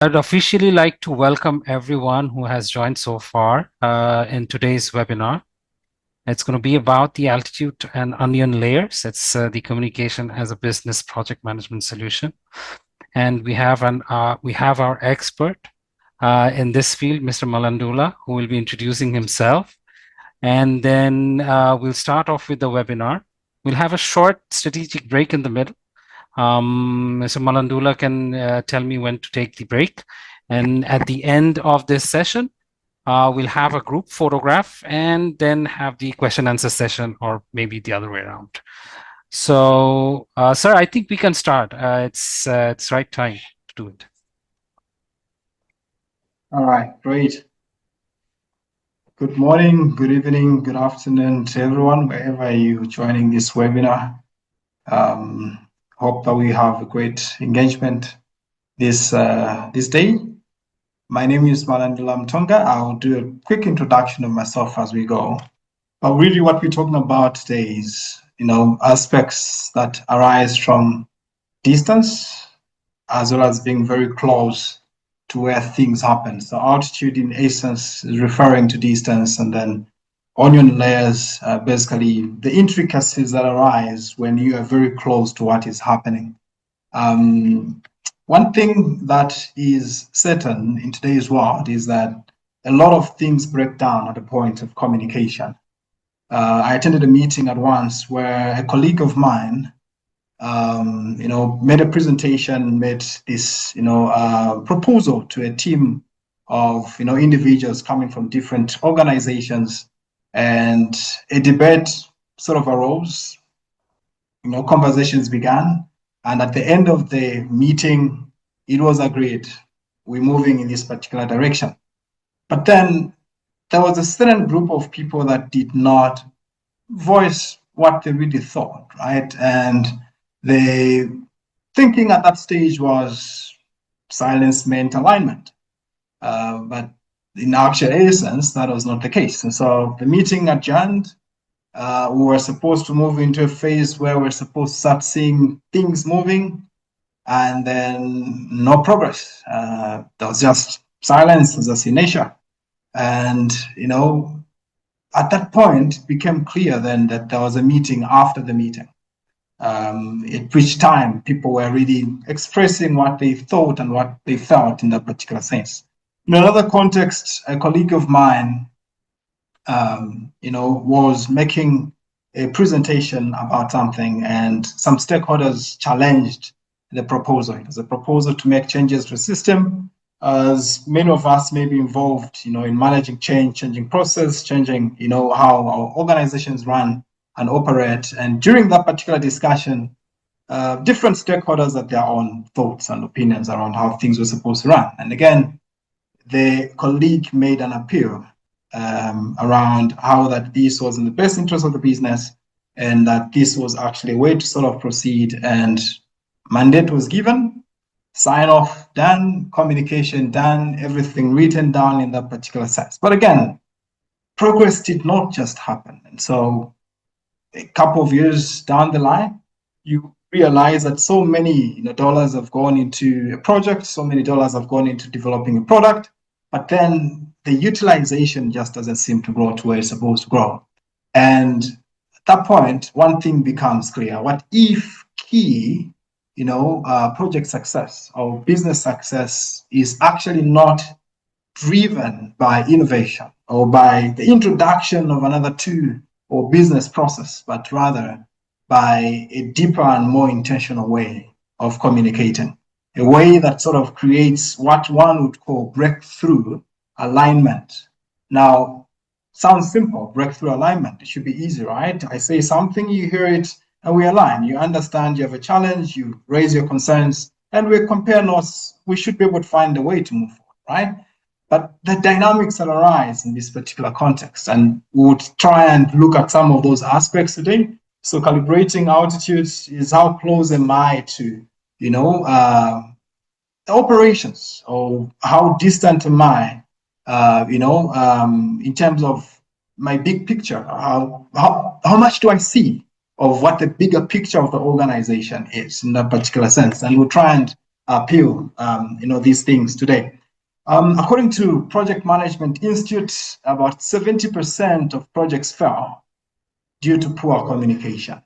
I'd officially like to welcome everyone who has joined so far in today's webinar. It's going to be about the altitude and onion layers. It's the communication as a business project management solution. And we have our expert in this field, Mr. Malandula, who will be introducing himself. And then we'll start off with the webinar. We'll have a short strategic break in the middle. Mr. Malandula can tell me when to take the break. And at the end of this session, we'll have a group photograph and then have the question answer session, or maybe the other way around. So, sir, I think we can start. It's right time to do it. All right, great. Good morning, good evening, good afternoon to everyone, wherever you're joining this webinar. Hope that we have a great engagement this day. My name is MALANDULA MTONGA. I'll do a quick introduction of myself as we go. But really what we're talking about today is, aspects that arise from distance as well as being very close to where things happen. So altitude in essence is referring to distance, and then onion layers, basically the intricacies that arise when you are very close to what is happening. One thing that is certain in today's world is that a lot of things break down at the point of communication. I attended a meeting at once where a colleague of mine made a presentation, made this, proposal to a team of, individuals coming from different organizations, and a debate sort of arose, conversations began, and at the end of the meeting, it was agreed, we're moving in this particular direction. But then there was a certain group of people that did not voice what they really thought, right? And the thinking at that stage was silence meant alignment. But in actual essence, that was not the case. And so the meeting adjourned. We were supposed to move into a phase where we're supposed to start seeing things moving, and then no progress. There was just silence, as just in nature. And, at that point, it became clear then that there was a meeting after the meeting. At which time people were really expressing what they thought and what they felt in that particular sense. In another context, a colleague of mine, was making a presentation about something, and some stakeholders challenged the proposal. It was a proposal to make changes to the system, as many of us may be involved, in managing change, changing process, changing, how our organizations run and operate. And during that particular discussion, different stakeholders had their own thoughts and opinions around how things were supposed to run. And again, the colleague made an appeal around how that this was in the best interest of the business, and that this was actually a way to sort of proceed. And mandate was given, sign off done, communication done, everything written down in that particular sense. But again, progress did not just happen. And so a couple of years down the line, you realize that so many dollars have gone into a project, so many dollars have gone into developing a product, but then the utilization just doesn't seem to grow to where it's supposed to grow. And at that point, one thing becomes clear: what if key project success or business success is actually not driven by innovation or by the introduction of another tool or business process, but rather by a deeper and more intentional way of communicating, a way that sort of creates what one would call breakthrough alignment. Now, sounds simple, breakthrough alignment. It should be easy, right? I say something, you hear it, and we align. You understand you have a challenge, you raise your concerns, and we compare notes. We should be able to find a way to move forward, right? But the dynamics that arise in this particular context, and we would try and look at some of those aspects today. So calibrating altitudes is how close am I to, operations, or how distant am I, in terms of my big picture. How much do I see of what the bigger picture of the organization is in that particular sense? And we'll try and appeal, these things today. According to Project Management Institute, about 70% of projects fail due to poor communication.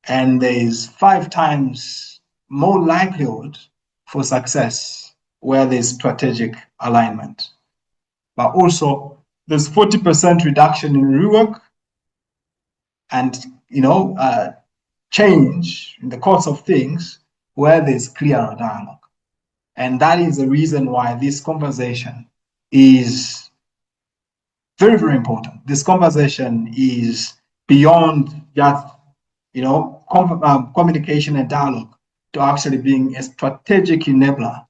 And there is 5 times more likelihood for success where there's strategic alignment. But also, there's 40% reduction in rework and, change in the course of things where there's clear dialogue. And that is the reason why this conversation is very, very important. This conversation is beyond just, communication and dialogue to actually being a strategic enabler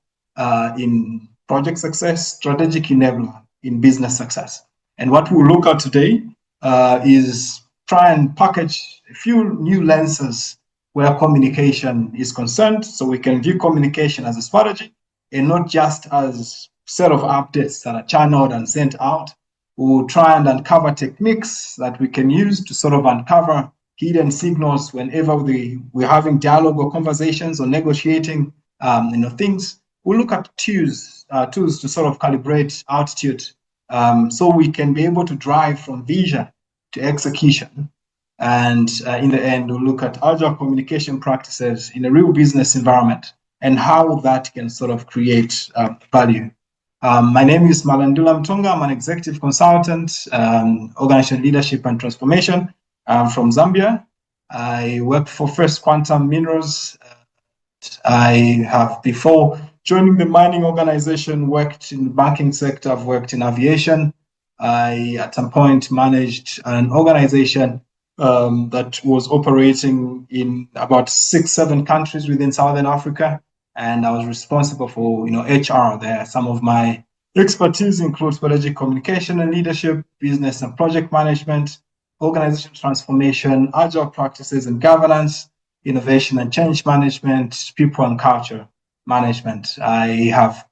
in project success, strategic enabler in business success. And what we'll look at today is try and package a few new lenses where communication is concerned, so we can view communication as a strategy and not just as a set of updates that are channeled and sent out. We'll try and uncover techniques that we can use to sort of uncover hidden signals whenever we're having dialogue or conversations or negotiating things. We'll look at tools to sort of calibrate attitude so we can be able to drive from vision to execution. And in the end, we'll look at agile communication practices in a real business environment and how that can sort of create value. My name is MALANDULA. I'm an executive consultant, organization leadership and transformation. I'm from Zambia. I work for First Quantum Minerals. I have, before joining the mining organization, worked in the banking sector. I've worked in aviation. I, at some point, managed an organization that was operating in about 6-7 countries within Southern Africa. And I was responsible for, HR there. Some of my expertise includes strategic communication and leadership, business and project management, organization transformation, agile practices and governance, innovation and change management, people and culture management. I have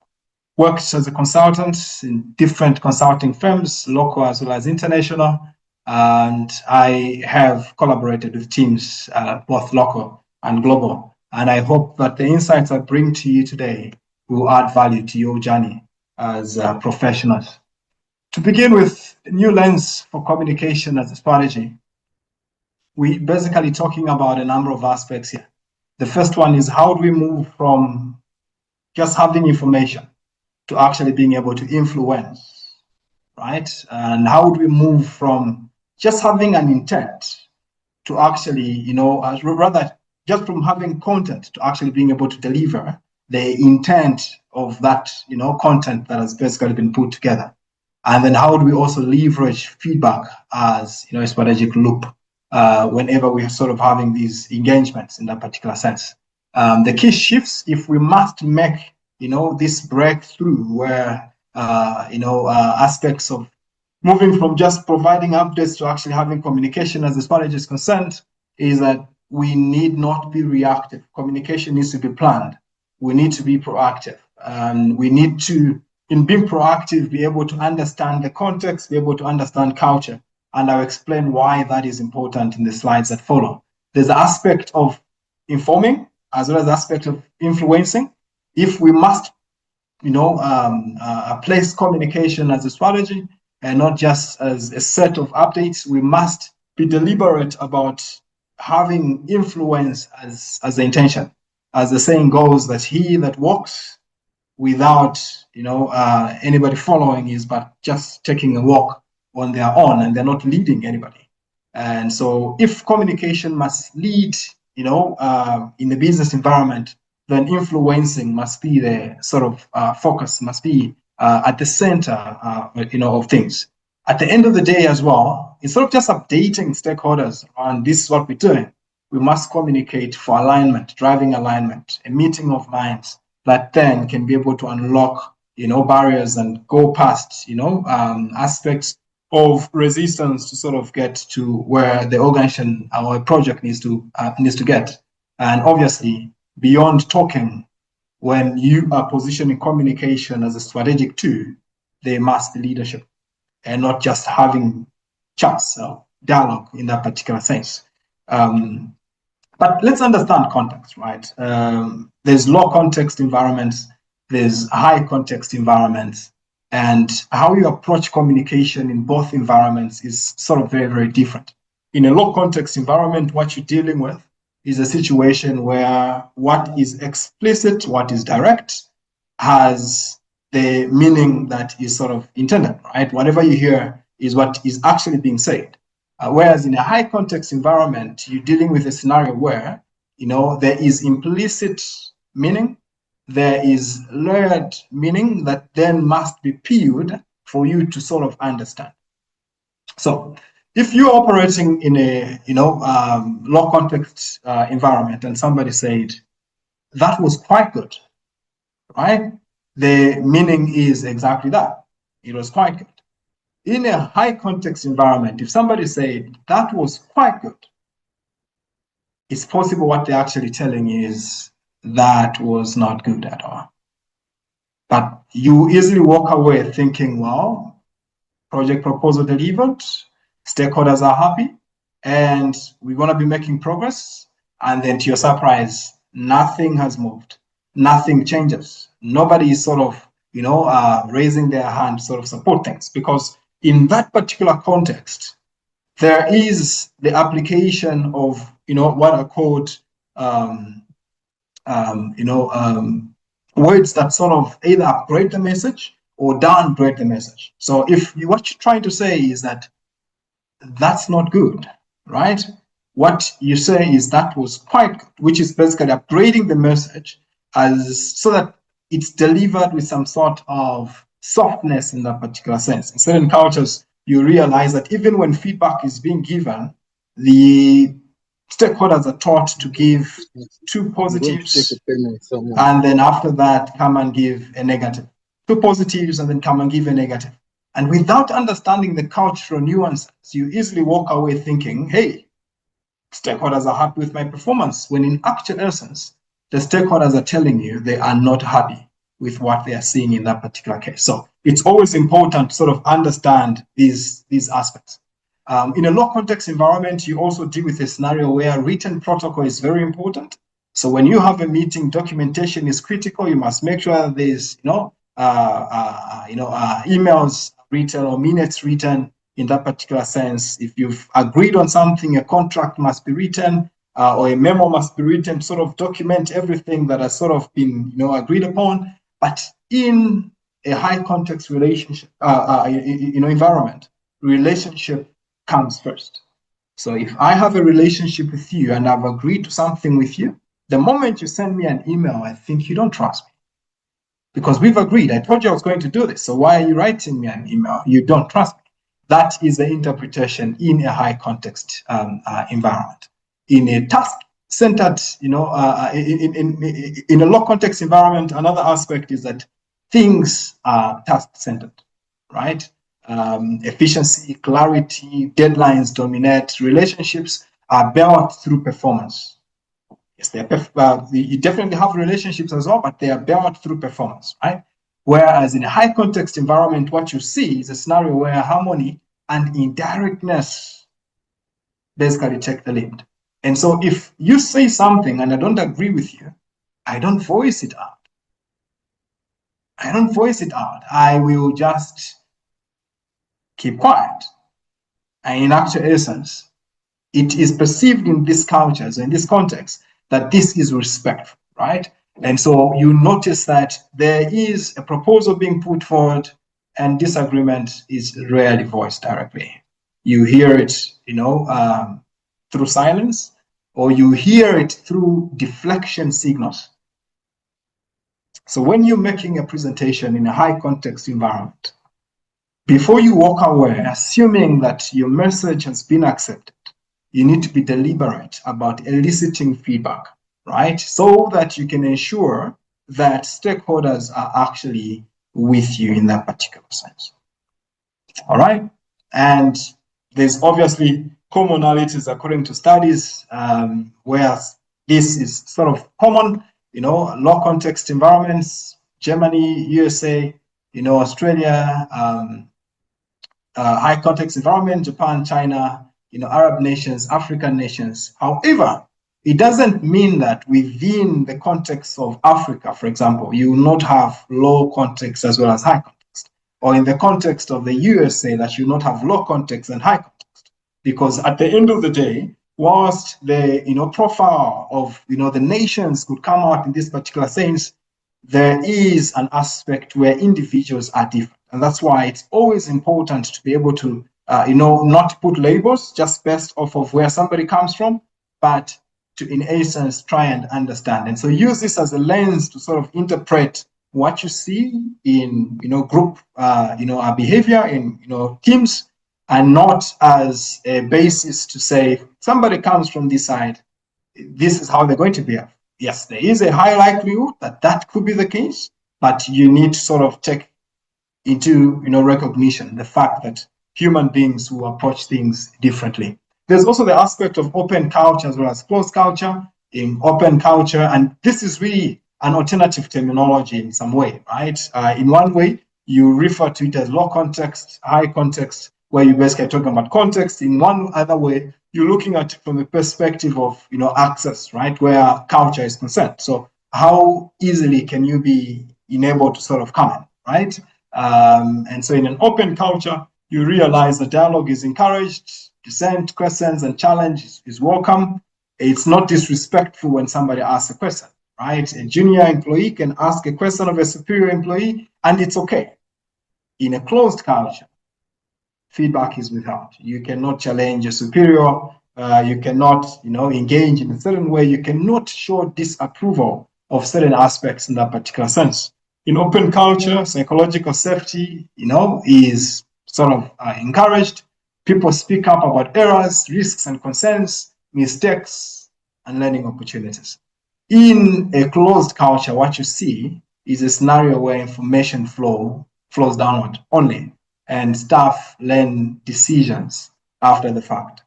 worked as a consultant in different consulting firms, local as well as international, and I have collaborated with teams, both local and global. And I hope that the insights I bring to you today will add value to your journey as professionals. To begin with, a new lens for communication as a strategy, we basically talking about a number of aspects here. The first one is how do we move from just having information to actually being able to influence, right? And how do we move from just having an intent to actually, rather just from having content to actually being able to deliver the intent of that, content that has basically been put together. And then how do we also leverage feedback as, a strategic loop whenever we're sort of having these engagements in that particular sense. The key shifts, if we must make, this breakthrough where, aspects of moving from just providing updates to actually having communication as the strategy is concerned, is that we need not be reactive. Communication needs to be planned. We need to be proactive. We need to, in being proactive, be able to understand the context, be able to understand culture. And I'll explain why that is important in the slides that follow. There's the aspect of informing as well as the aspect of influencing. If we must, place communication as a strategy and not just as a set of updates, we must be deliberate about having influence as the intention. As the saying goes, that he that walks without anybody following is but just taking a walk on their own, and they're not leading anybody. And so if communication must lead in the business environment, then influencing must be the sort of focus, must be at the center of things. At the end of the day as well, instead of just updating stakeholders on this is what we're doing, we must communicate for alignment, driving alignment, a meeting of minds that then can be able to unlock, barriers and go past, aspects of resistance to sort of get to where the organization or a project needs to get. And obviously, beyond talking, when you are positioning communication as a strategic tool, there must be leadership and not just having chats or dialogue in that particular sense. But let's understand context, right? There's low context environments, there's high context environments, and how you approach communication in both environments is sort of very, very different. In a low context environment, what you're dealing with is a situation where what is explicit, what is direct, has the meaning that is sort of intended, right? Whatever you hear is what is actually being said. Whereas in a high context environment, you're dealing with a scenario where, there is implicit meaning, there is layered meaning that then must be peeled for you to sort of understand. So if you're operating in a, low context environment and somebody said, that was quite good, right? The meaning is exactly that. It was quite good. In a high context environment, if somebody said that was quite good, it's possible what they're actually telling you is that was not good at all. But you easily walk away thinking, well, project proposal delivered, stakeholders are happy, and we're going to be making progress. And then to your surprise, nothing has moved, nothing changes. Nobody is sort of, raising their hand, sort of support things, because in that particular context, there is the application of, what are called, words that sort of either upgrade the message or downgrade the message. So if what you're trying to say is that that's not good, right? What you say is that was quite good, which is basically upgrading the message as so that it's delivered with some sort of softness in that particular sense. In certain cultures, you realize that even when feedback is being given, the stakeholders are taught to give two positives and then after that come and give a negative. Two positives and then come and give a negative. And without understanding the cultural nuances, you easily walk away thinking, hey, stakeholders are happy with my performance, when in actual essence, the stakeholders are telling you they are not happy with what they are seeing in that particular case. So it's always important to sort of understand these aspects. In a low context environment, you also deal with a scenario where written protocol is very important. So when you have a meeting, documentation is critical. You must make sure there's, emails written or minutes written in that particular sense. If you've agreed on something, a contract must be written or a memo must be written, sort of document everything that has sort of been, agreed upon. But in a high context relationship, environment, relationship comes first. So if I have a relationship with you and I've agreed to something with you, the moment you send me an email, I think you don't trust me. Because we've agreed. I told you I was going to do this. So why are you writing me an email? You don't trust me. That is the interpretation in a high context environment. In a task-centered, in a low context environment, another aspect is that things are task-centered, right? Efficiency, clarity, deadlines dominate. Relationships are built through performance. Yes, you definitely have relationships as well, but they are built through performance, right? Whereas in a high context environment, what you see is a scenario where harmony and indirectness basically take the lead. And so if you say something and I don't agree with you, I don't voice it out. I will just keep quiet. And in actual essence, it is perceived in these cultures, in this context, that this is respectful, right? And so you notice that there is a proposal being put forward and disagreement is rarely voiced directly. You hear it, through silence, or you hear it through deflection signals. So when you're making a presentation in a high context environment, before you walk away, assuming that your message has been accepted, you need to be deliberate about eliciting feedback, right? So that you can ensure that stakeholders are actually with you in that particular sense. All right. And there's obviously commonalities according to studies, where this is sort of common, low context environments, Germany, USA, Australia, high context environment, Japan, China, Arab nations, African nations. However, it doesn't mean that within the context of Africa, for example, you will not have low context as well as high context, or in the context of the USA that you not have low context and high context, because at the end of the day, whilst the profile of the nations could come out in this particular sense, there is an aspect where individuals are different, and that's why it's always important to be able to not put labels just based off of where somebody comes from, but to, in essence, try and understand. And so use this as a lens to sort of interpret what you see in, group, behavior in, teams, and not as a basis to say somebody comes from this side, this is how they're going to behave. Yes, there is a high likelihood that that could be the case, but you need to sort of take into, recognition the fact that human beings who approach things differently. There's also the aspect of open culture as well as closed culture. In open culture, and this is really an alternative terminology in some way, right? In one way, you refer to it as low context, high context, where you basically talking about context. In one other way, you're looking at it from the perspective of, access, right, where culture is concerned. So how easily can you be enabled to sort of come in, right? And so in an open culture, you realize the dialogue is encouraged, dissent, questions, and challenge is welcome. It's not disrespectful when somebody asks a question, right? A junior employee can ask a question of a superior employee, and it's okay. In a closed culture, feedback is withheld. You cannot challenge a superior. You cannot, engage in a certain way. You cannot show disapproval of certain aspects in that particular sense. In open culture, psychological safety, is sort of encouraged. People speak up about errors, risks, and concerns, mistakes, and learning opportunities. In a closed culture, what you see is a scenario where information flows downward only, and staff learn decisions after the fact.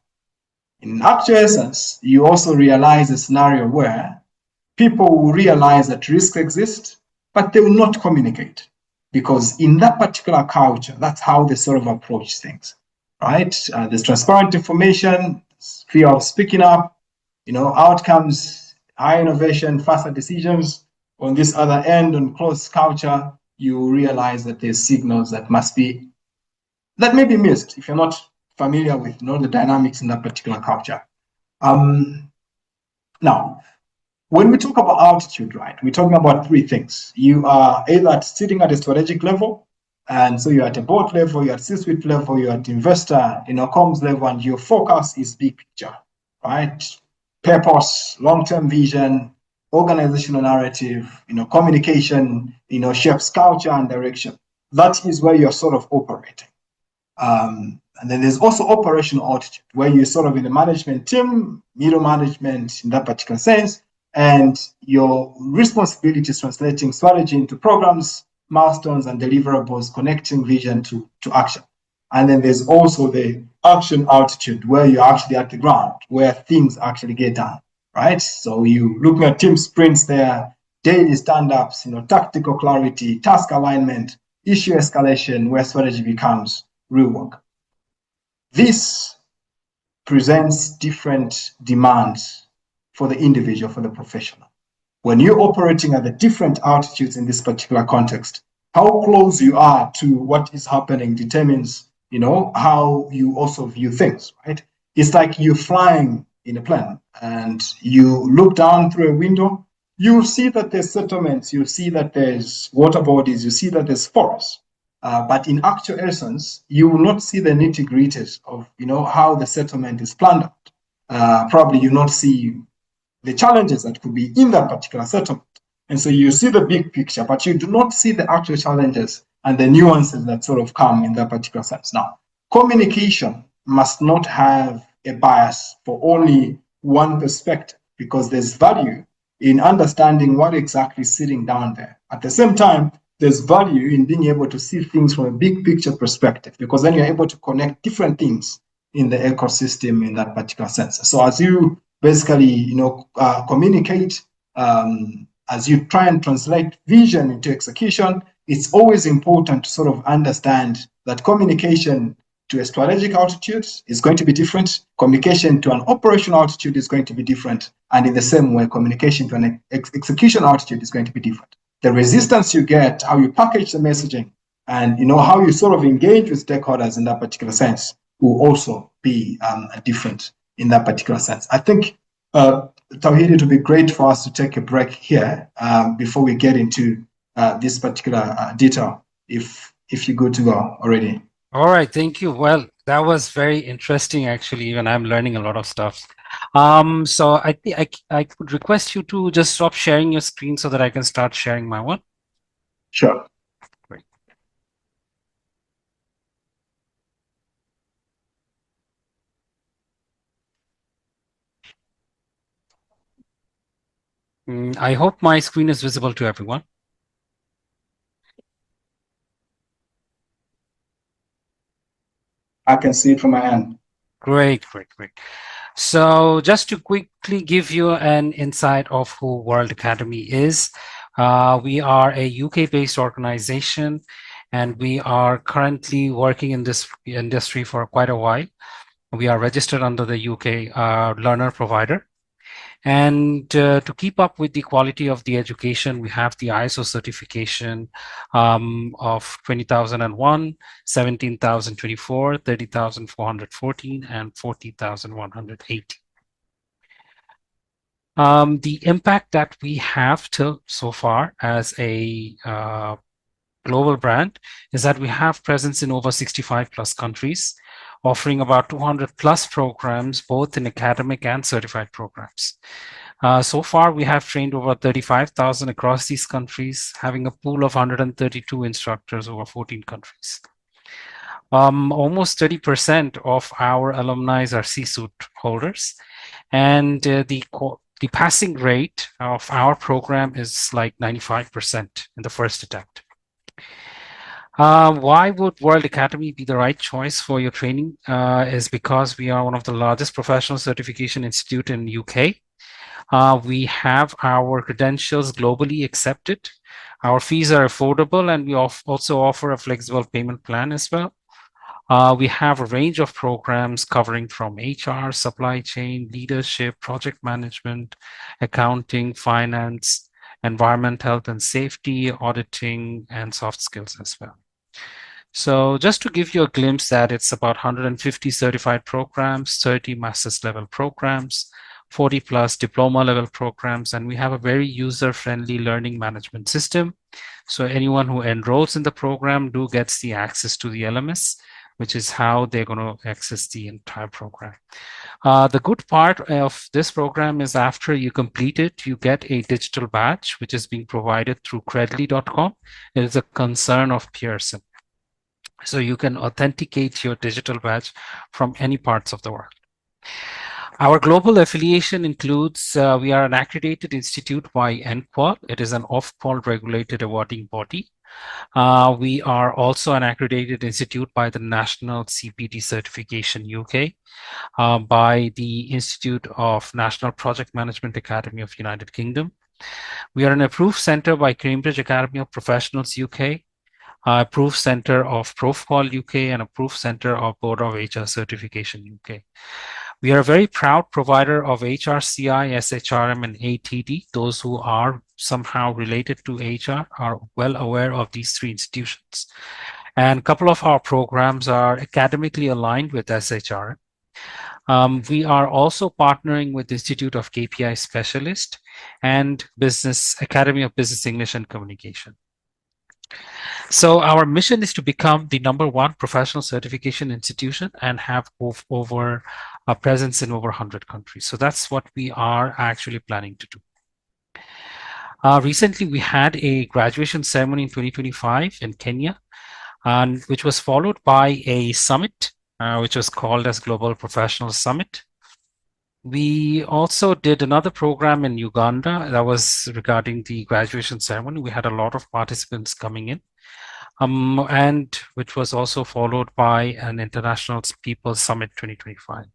In actual essence, you also realize a scenario where people will realize that risks exist, but they will not communicate, because in that particular culture, that's how they sort of approach things, right? There's transparent information, fear of speaking up, outcomes, high innovation, faster decisions. On this other end, on closed culture, you realize that there's signals that may be missed if you're not familiar with the dynamics in that particular culture. Now, when we talk about altitude, right, we're talking about three things. You are either sitting at a strategic level, and so you're at a board level, you're at C-suite level, you're at investor, comms level, and your focus is big picture, right? Purpose, long-term vision, organizational narrative, communication, shapes culture and direction. That is where you're sort of operating. And then there's also operational altitude, where you're sort of in the management team, middle management in that particular sense, and your responsibility is translating strategy into programs, milestones, and deliverables, connecting vision to action. And then there's also the action altitude, where you're actually at the ground, where things actually get done, right? So you're looking at team sprints there, daily stand-ups, tactical clarity, task alignment, issue escalation, where strategy becomes real work. This presents different demands for the individual, for the professional. When you're operating at the different altitudes in this particular context, how close you are to what is happening determines, how you also view things, right? It's like you're flying in a plane and you look down through a window, you see that there's settlements, you see that there's water bodies, you see that there's forests. But in actual essence, you will not see the nitty-gritties of, how the settlement is planned out. Probably you not see the challenges that could be in that particular settlement. And so you see the big picture, but you do not see the actual challenges and the nuances that sort of come in that particular sense. Now, communication must not have a bias for only one perspective, because there's value in understanding what exactly is sitting down there. At the same time, there's value in being able to see things from a big picture perspective, because then you're able to connect different things in the ecosystem in that particular sense. So as you basically, communicate, as you try and translate vision into execution, it's always important to sort of understand that communication to a strategic altitude is going to be different. Communication to an operational altitude is going to be different. And in the same way, communication to an execution altitude is going to be different. The resistance you get, how you package the messaging, and how you sort of engage with stakeholders in that particular sense will also be different in that particular sense. I think, Tawhid, it would be great for us to take a break here before we get into this particular detail, if you're good to go already. All right, thank you. Well, that was very interesting, actually, and I'm learning a lot of stuff. So I think I could request you to just stop sharing your screen so that I can start sharing my one. Sure. Great. I hope my screen is visible to everyone. I can see it from my end. Great, great, great. So just to quickly give you an insight of who World Academy is, we are a UK-based organization, and we are currently working in this industry for quite a while. We are registered under the UK learner provider. And to keep up with the quality of the education, we have the ISO certification of 20,001, 17,024, 30,414, and 40,180. The impact that we have till so far as a global brand is that we have presence in over 65 plus countries, offering about 200 plus programs, both in academic and certified programs. So far, we have trained over 35,000 across these countries, having a pool of 132 instructors over 14 countries. Almost 30% of our alumni are C-suite holders, and the passing rate of our program is like 95% in the first attempt. Why would World Academy be the right choice for your training? Is because we are one of the largest professional certification institute in UK. We have our credentials globally accepted. Our fees are affordable, and we also offer a flexible payment plan as well. We have a range of programs covering from HR, supply chain, leadership, project management, accounting, finance, environment, health and safety, auditing, and soft skills as well. So just to give you a glimpse that it's about 150 certified programs, 30 master's level programs, 40 plus diploma level programs, and we have a very user-friendly learning management system. So anyone who enrolls in the program gets the access to the LMS, which is how they're going to access the entire program. The good part of this program is after you complete it, you get a digital badge, which is being provided through credly.com. It is a concern of Pearson. So you can authenticate your digital badge from any parts of the world. Our global affiliation includes, we are an accredited institute by NQual. It is an off-qual regulated awarding body. We are also an accredited institute by the National CPT Certification UK, by the Institute of National Project Management Academy of United Kingdom. We are an approved center by Cambridge Academy of Professionals UK, approved center of Profqual UK, and approved center of Board of HR Certification UK. We are a very proud provider of HRCI, SHRM, and ATD. Those who are somehow related to HR are well aware of these three institutions. And a couple of our programs are academically aligned with SHRM. We are also partnering with the Institute of KPI Specialist and Academy of Business English and Communication. So our mission is to become the #1 professional certification institution and have over a presence in over 100 countries. So that's what we are actually planning to do. Recently, we had a graduation ceremony in 2025 in Kenya, and which was followed by a summit, which was called as Global Professional Summit. We also did another program in Uganda that was regarding the graduation ceremony. We had a lot of participants coming in. And which was also followed by an International People's Summit 2025.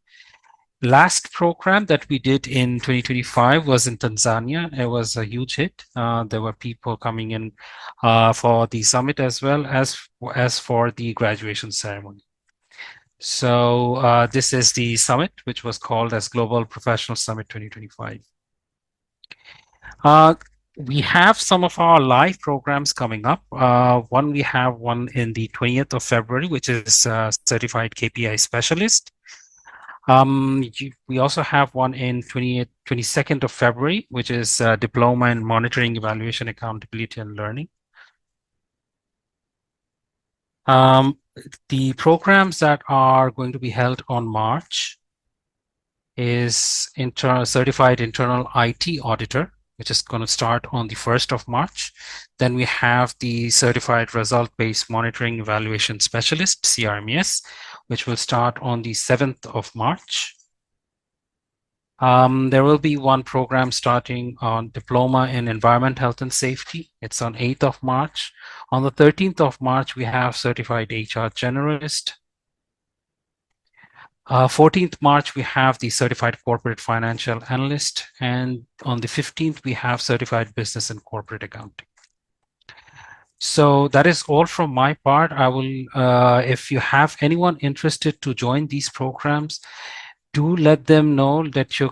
Last program that we did in 2025 was in Tanzania. It was a huge hit. There were people coming in for the summit as well as for the graduation ceremony. So this is the summit, which was called as Global Professional Summit 2025. We have some of our live programs coming up. We have one in the 20th of February, which is Certified KPI Specialist. We also have one in 22nd of February, which is Diploma in Monitoring, Evaluation, Accountability, and Learning. The programs that are going to be held on March is Certified Internal IT Auditor, which is going to start on the 1st of March. Then we have the Certified Result-Based Monitoring Evaluation Specialist, CRMES, which will start on the 7th of March. There will be one program starting on Diploma in Environment, Health and Safety. It's on 8th of March. On the 13th of March, we have Certified HR Generalist. 14th March, we have the Certified Corporate Financial Analyst. And on the 15th, we have Certified Business and Corporate Accounting. So that is all from my part. I will, if you have anyone interested to join these programs, do let them know that your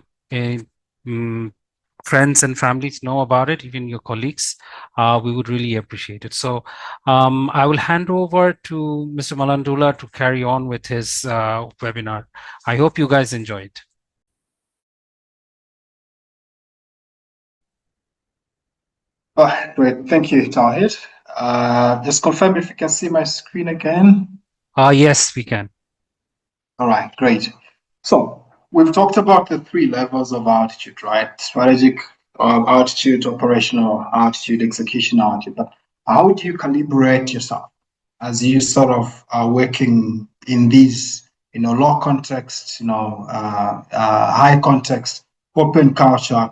friends and families know about it, even your colleagues. We would really appreciate it. So I will hand over to Mr. Malandula to carry on with his webinar. I hope you guys enjoyed. Great. Thank you, Tawhid. Just confirm if you can see my screen again. Yes, we can. All right, great. So we've talked about the 3 levels of altitude, right? Strategic altitude, operational altitude, execution altitude. But how do you calibrate yourself as you sort of are working in these, low context, high context, open culture,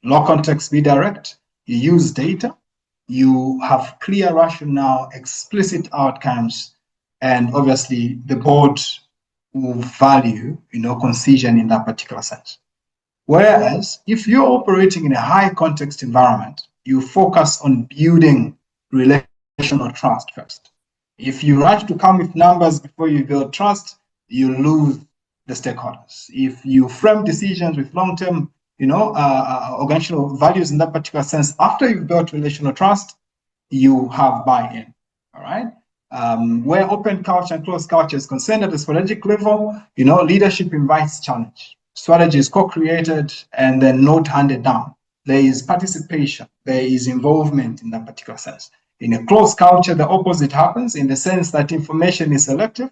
low context, be direct, you use data, you have clear rationale, explicit outcomes, and obviously the board will value, concision in that particular sense. Whereas if you're operating in a high context environment, you focus on building relational trust first. If you rush to come with numbers before you build trust, you lose the stakeholders. If you frame decisions with long-term, organizational values in that particular sense, after you've built relational trust, you have buy-in. All right. Where open culture and closed culture is concerned at the strategic level, leadership invites challenge. Strategy is co-created and then not handed down. There is participation, there is involvement in that particular sense. In a closed culture, the opposite happens in the sense that information is selective,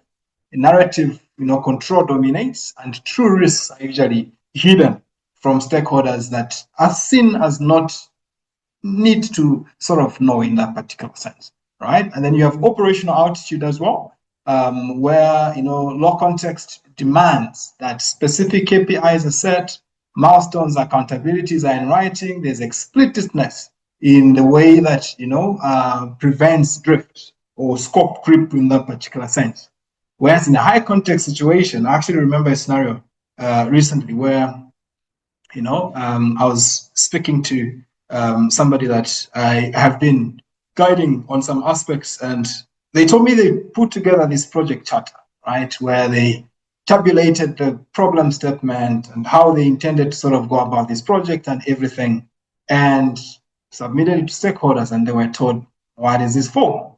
narrative, control dominates, and true risks are usually hidden from stakeholders that are seen as not need to sort of know in that particular sense, right? And then you have operational altitude as well, where, law context demands that specific KPIs are set, milestones, accountabilities are in writing, there's explicitness in the way that, prevents drift or scope creep in that particular sense. Whereas in a high context situation, I actually remember a scenario recently where, I was speaking to somebody that I have been guiding on some aspects, and they told me they put together this project charter, right, where they tabulated the problem statement and how they intended to sort of go about this project and everything, and submitted it to stakeholders, and they were told, what is this for?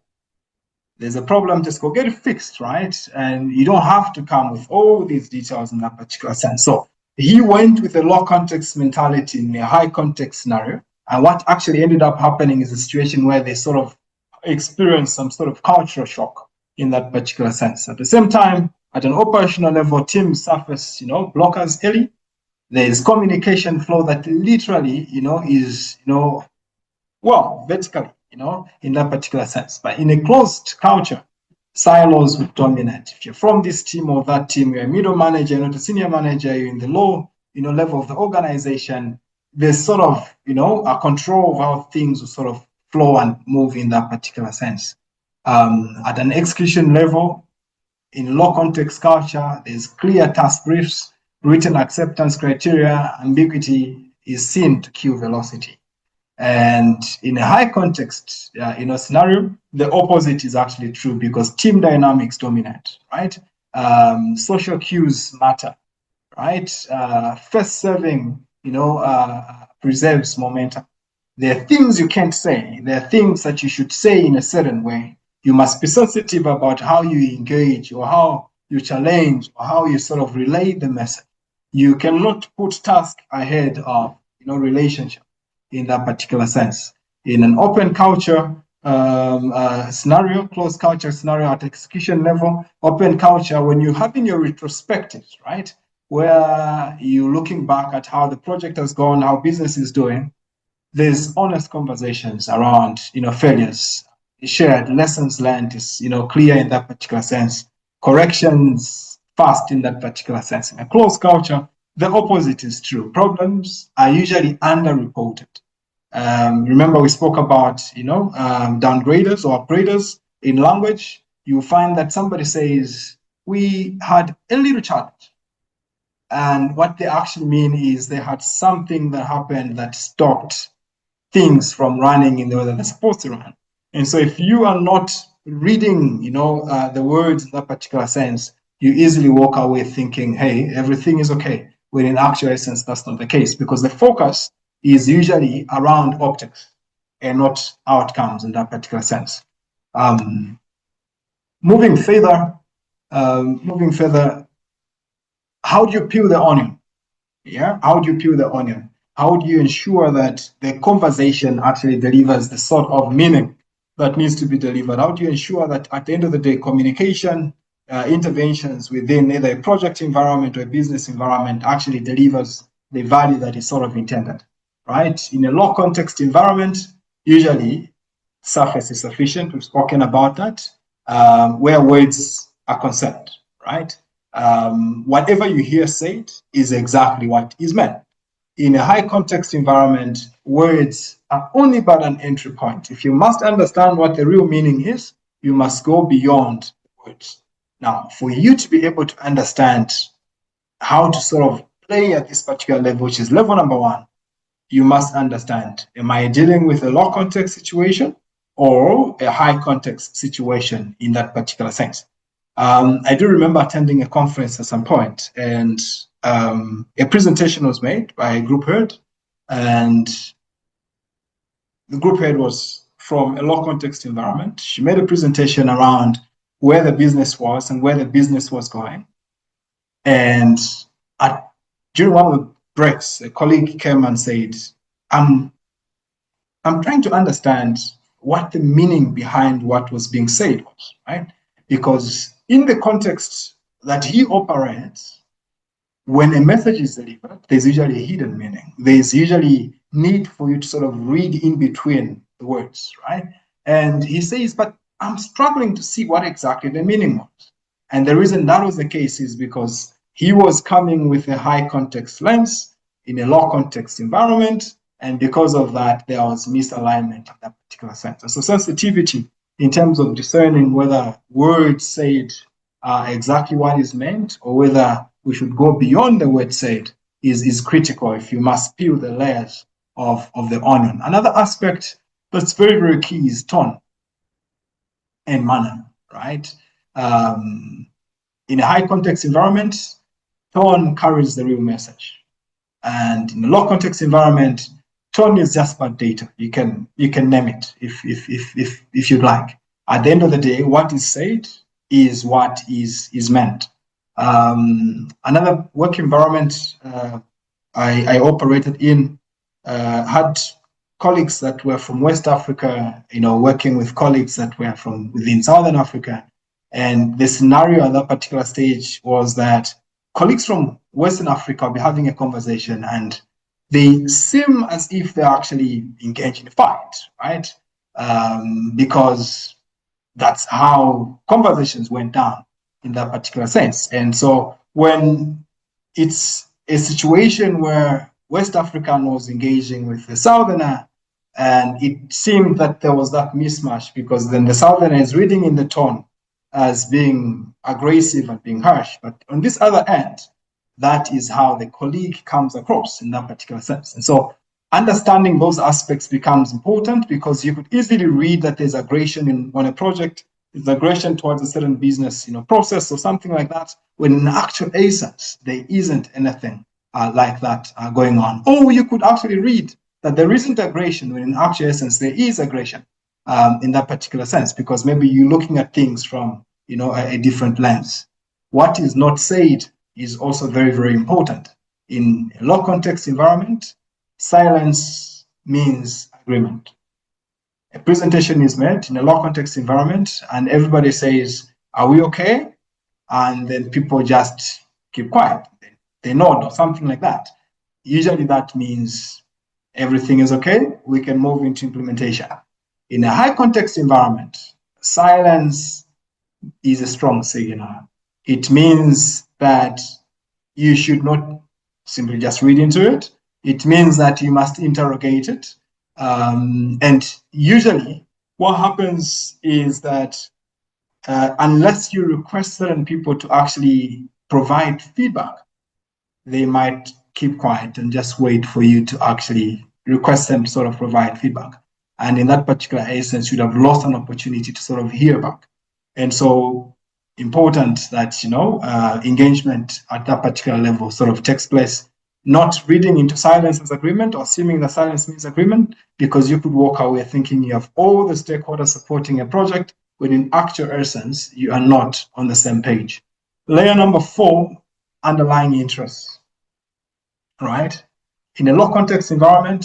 There's a problem, just go get it fixed, right? And you don't have to come with all these details in that particular sense. So he went with a low context mentality in a high context scenario. And what actually ended up happening is a situation where they sort of experienced some sort of cultural shock in that particular sense. At the same time, at an operational level, teams surface, blockers early. There is communication flow that literally, is, vertically, in that particular sense. But in a closed culture, silos would dominate. If you're from this team or that team, you're a middle manager, you're not a senior manager, you're in the low, level of the organization, there's sort of, a control of how things will sort of flow and move in that particular sense. At an execution level, In low context culture, there's clear task briefs, written acceptance criteria, ambiguity is seen to kill velocity. And in a high context, scenario, the opposite is actually true because team dynamics dominate, right? Social cues matter, right? First serving, preserves momentum. There are things you can't say. There are things that you should say in a certain way. You must be sensitive about how you engage or how you challenge or how you sort of relay the message. You cannot put task ahead of, relationship in that particular sense. In an open culture scenario, closed culture scenario at execution level, open culture, when you have in your retrospectives, right, where you're looking back at how the project has gone, how business is doing, there's honest conversations around, failures, shared lessons learned is, clear in that particular sense, corrections fast in that particular sense. In a closed culture, the opposite is true. Problems are usually underreported. Remember, we spoke about, downgraders or upgraders in language. You find that somebody says, we had a little challenge. And what they actually mean is they had something that happened that stopped things from running in the way that they're supposed to run. And so if you are not reading, the words in that particular sense, you easily walk away thinking, hey, everything is okay. When in actual essence, that's not the case because the focus is usually around optics and not outcomes in that particular sense. Moving further, how do you peel the onion? Yeah, how do you peel the onion? How do you ensure that the conversation actually delivers the sort of meaning that needs to be delivered? How do you ensure that at the end of the day, communication interventions within either a project environment or a business environment actually delivers the value that is sort of intended, right? In a low context environment, usually surface is sufficient. We've spoken about that, where words are concerned, right? Whatever you hear said is exactly what is meant. In a high context environment, words are only but an entry point. If you must understand what the real meaning is, you must go beyond words. Now, for you to be able to understand how to sort of play at this particular level, which is level number one, you must understand, am I dealing with a low context situation or a high context situation in that particular sense? I do remember attending a conference at some point, and a presentation was made by a group head, and the group head was from a low context environment. She made a presentation around where the business was and where the business was going. And during one of the breaks, a colleague came and said, I'm trying to understand what the meaning behind what was being said was, right? Because in the context that he operates, when a message is delivered, there's usually a hidden meaning. There's usually need for you to sort of read in between the words, right? And he says, but I'm struggling to see what exactly the meaning was. And the reason that was the case is because he was coming with a high context lens in a low context environment. And because of that, there was misalignment in that particular sense. And so sensitivity in terms of discerning whether words said are exactly what is meant or whether we should go beyond the word said is critical if you must peel the layers of the onion. Another aspect that's very, very key is tone and manner, right? In a high context environment, tone carries the real message. And in a low context environment, tone is just about data. You can name it if you'd like. At the end of the day, what is said is what is meant. Another work environment I operated in had colleagues that were from West Africa, working with colleagues that were from within Southern Africa. And the scenario at that particular stage was that colleagues from Western Africa will be having a conversation and they seem as if they're actually engaged in a fight, right? Because that's how conversations went down in that particular sense. And so when it's a situation where West African was engaging with the Southerner, and it seemed that there was that mismatch because then the Southerner is reading in the tone as being aggressive and being harsh, but on this other end, that is how the colleague comes across in that particular sense. And so understanding those aspects becomes important, because you could easily read that there's aggression on a project, there's aggression towards a certain business, process or something like that, when in actual essence, there isn't anything like that going on. Or you could actually read that there isn't aggression when in actual essence, there is aggression in that particular sense, because maybe you're looking at things from, a different lens. What is not said is also very, very important. In a low context environment, silence means agreement. A presentation is made in a low context environment and everybody says, are we okay? And then people just keep quiet. They nod or something like that. Usually that means everything is okay, we can move into implementation. In a high context environment, silence is a strong signal. It means that you should not simply just read into it. It means that you must interrogate it. And usually what happens is that unless you request certain people to actually provide feedback, they might keep quiet and just wait for you to actually request them to sort of provide feedback. And in that particular instance, you'd have lost an opportunity to sort of hear back. And so important that, engagement at that particular level sort of takes place, not reading into silence as agreement or assuming that silence means agreement, because you could walk away thinking you have all the stakeholders supporting a project, when in actual essence, you are not on the same page. Layer number 4, underlying interests, right? In a low context environment,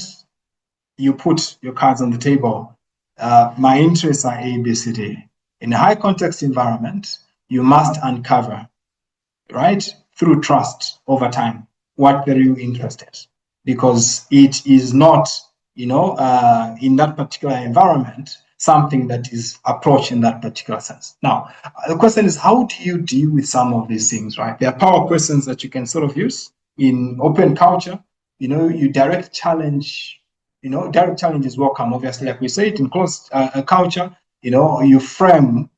you put your cards on the table. My interests are A, B, C, D. In a high context environment, you must uncover, right, through trust over time, what the real interest is, because it is not, in that particular environment, something that is approached in that particular sense. Now, the question is, how do you deal with some of these things, right? There are power questions that you can sort of use in open culture. You direct challenge. Direct challenge is welcome, obviously, like we said, in closed culture. You frame,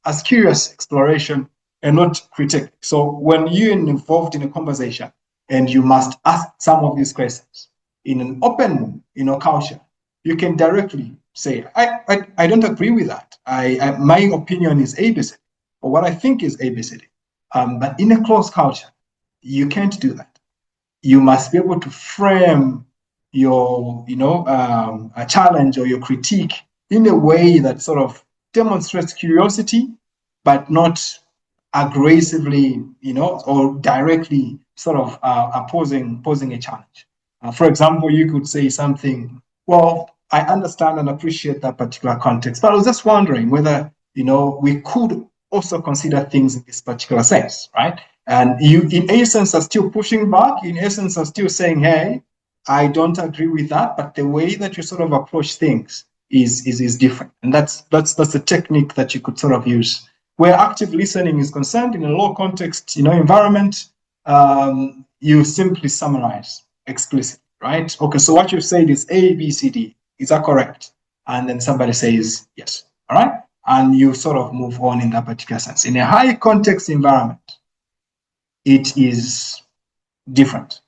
as curious exploration and not critique. So when you're involved in a conversation and you must ask some of these questions in an open, culture, you can directly say, I don't agree with that. My opinion is ABC, or what I think is ABCD. But in a closed culture, you can't do that. You must be able to frame your, a challenge or your critique in a way that sort of demonstrates curiosity, but not aggressively, or directly sort of posing a challenge. For example, you could say something, well, I understand and appreciate that particular context, but I was just wondering whether, we could also consider things in this particular sense, right? And you, in essence, are still pushing back, in essence, are still saying, hey, I don't agree with that, but the way that you sort of approach things is different. And that's a technique that you could sort of use. Where active listening is concerned, in a low context, environment, you simply summarize explicitly, right? Okay, so what you've said is A, B, C, D. Is that correct? And then somebody says yes, all right? And you sort of move on in that particular sense. In a high context environment, it is different.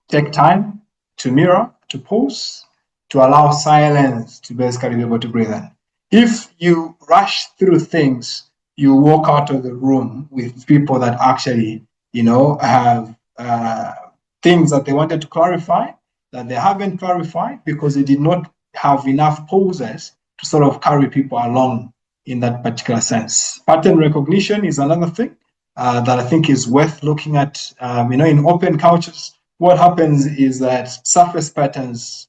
Take time to mirror, to pause, to allow silence to basically be able to breathe in. If you rush through things, you walk out of the room with people that actually, have things that they wanted to clarify, that they haven't clarified because they did not have enough pauses to sort of carry people along in that particular sense. Pattern recognition is another thing that I think is worth looking at. In open cultures, what happens is that surface patterns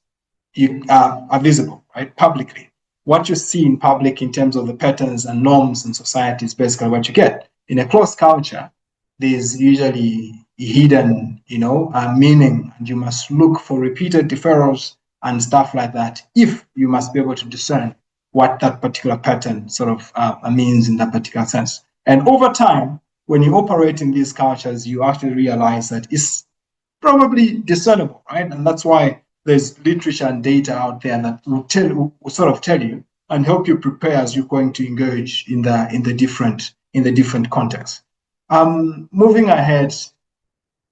are visible, right, publicly. What you see in public in terms of the patterns and norms in society is basically what you get. In a closed culture, there's usually hidden, meaning, and you must look for repeated deferrals and stuff like that if you must be able to discern what that particular pattern sort of means in that particular sense. And over time, when you operate in these cultures, you actually realize that it's probably discernible, right? And that's why there's literature and data out there that will sort of tell you and help you prepare as you're going to engage in the different contexts. Moving ahead,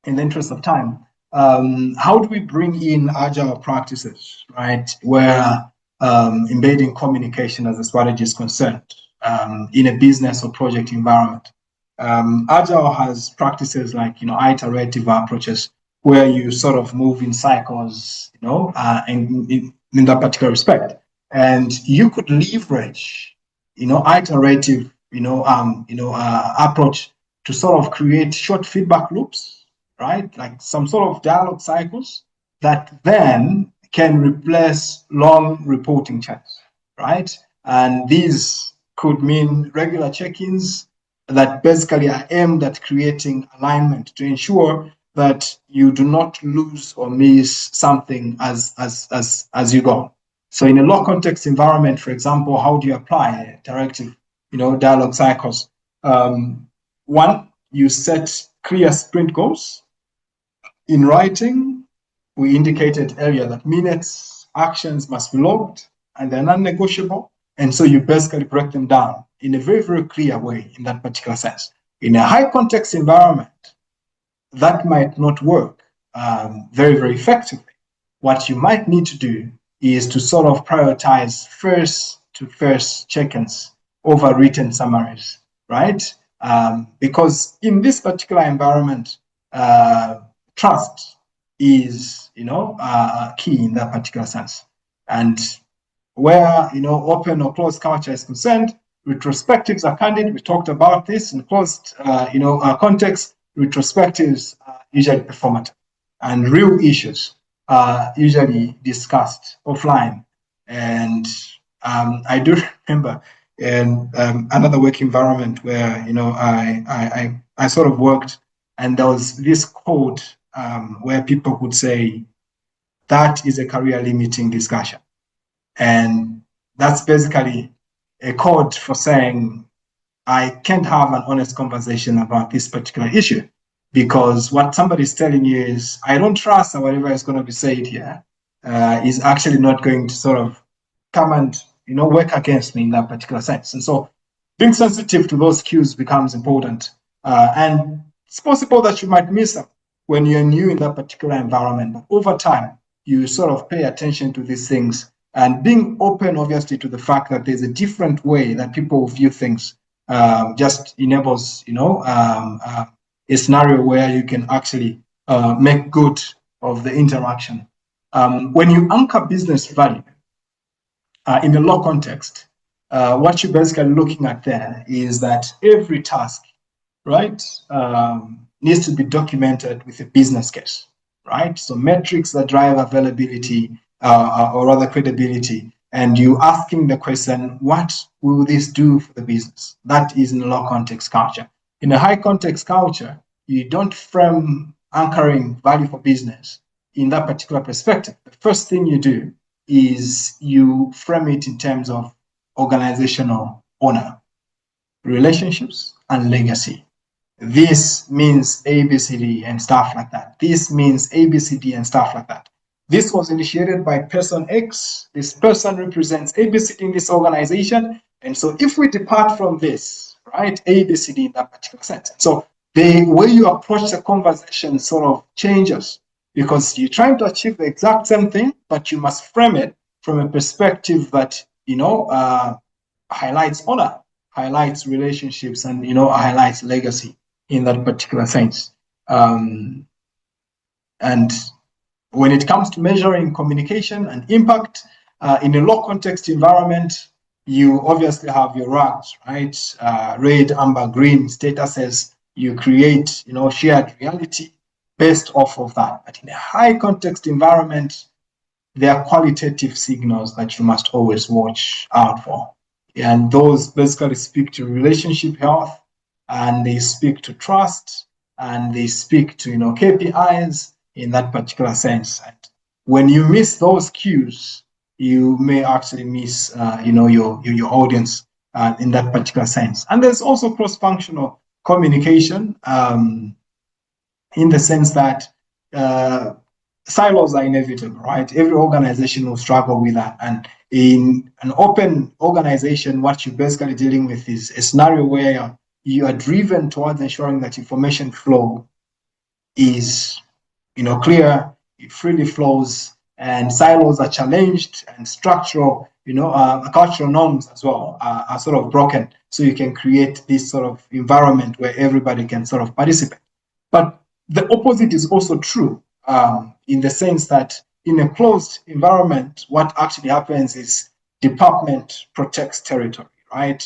in the interest of time, how do we bring in agile practices, right? Where embedding communication as a strategy is concerned in a business or project environment. Agile has practices like, iterative approaches where you sort of move in cycles, in that particular respect. And you could leverage, iterative, approach to sort of create short feedback loops, right? Like some sort of dialogue cycles that then can replace long reporting chats, right? And these could mean regular check-ins that basically are aimed at creating alignment to ensure that you do not lose or miss something as you go. So in a low context environment, for example, how do you apply directive, dialogue cycles? One, you set clear sprint goals. In writing, we indicated earlier that minutes, actions must be logged and they're non-negotiable. And so you basically break them down in a very, very clear way in that particular sense. In a high context environment, that might not work very, very effectively. What you might need to do is to sort of prioritize first to first check-ins over written summaries, right? Because in this particular environment, trust is, key in that particular sense. And where, open or closed culture is concerned, retrospectives are candid. We talked about this in closed, context. Retrospectives are usually performative, and real issues are usually discussed offline. And I do remember in another work environment where I sort of worked, and there was this quote where people would say that is a career limiting discussion, and that's basically a code for saying I can't have an honest conversation about this particular issue, because what somebody's telling you is, I don't trust that whatever is going to be said here is actually not going to sort of come and, work against me in that particular sense. And so being sensitive to those cues becomes important. And it's possible that you might miss them when you're new in that particular environment. But over time, you sort of pay attention to these things, and being open, obviously, to the fact that there's a different way that people view things just enables, a scenario where you can actually make good of the interaction. When you anchor business value in the law context, what you're basically looking at there is that every task, right, needs to be documented with a business case, right? So metrics that drive availability or rather credibility, and you asking the question, what will this do for the business? That is in a low context culture. In a high context culture, you don't frame anchoring value for business in that particular perspective. The first thing you do is you frame it in terms of organizational honor, relationships, and legacy. This means ABCD and stuff like that. This means ABCD and stuff like that. This was initiated by person X. This person represents ABCD in this organization. And so if we depart from this, right, ABCD in that particular sense. So the way you approach the conversation sort of changes, because you're trying to achieve the exact same thing, but you must frame it from a perspective that, highlights honor, highlights relationships, and, highlights legacy in that particular sense. And when it comes to measuring communication and impact in a low context environment, you obviously have your ranks, right? Red, amber, green statuses. You create, shared reality based off of that. But in a high context environment, there are qualitative signals that you must always watch out for. And those basically speak to relationship health, and they speak to trust, and they speak to, KPIs in that particular sense. And when you miss those cues, you may actually miss, your audience in that particular sense. And there's also cross-functional communication in the sense that silos are inevitable, right? Every organization will struggle with that. And In an open organization, what you're basically dealing with is a scenario where you are driven towards ensuring that information flow is, clear, it freely flows, and silos are challenged, and structural, cultural norms as well are sort of broken, so you can create this sort of environment where everybody can sort of participate. But the opposite is also true, in the sense that in a closed environment, what actually happens is department protects territory, right?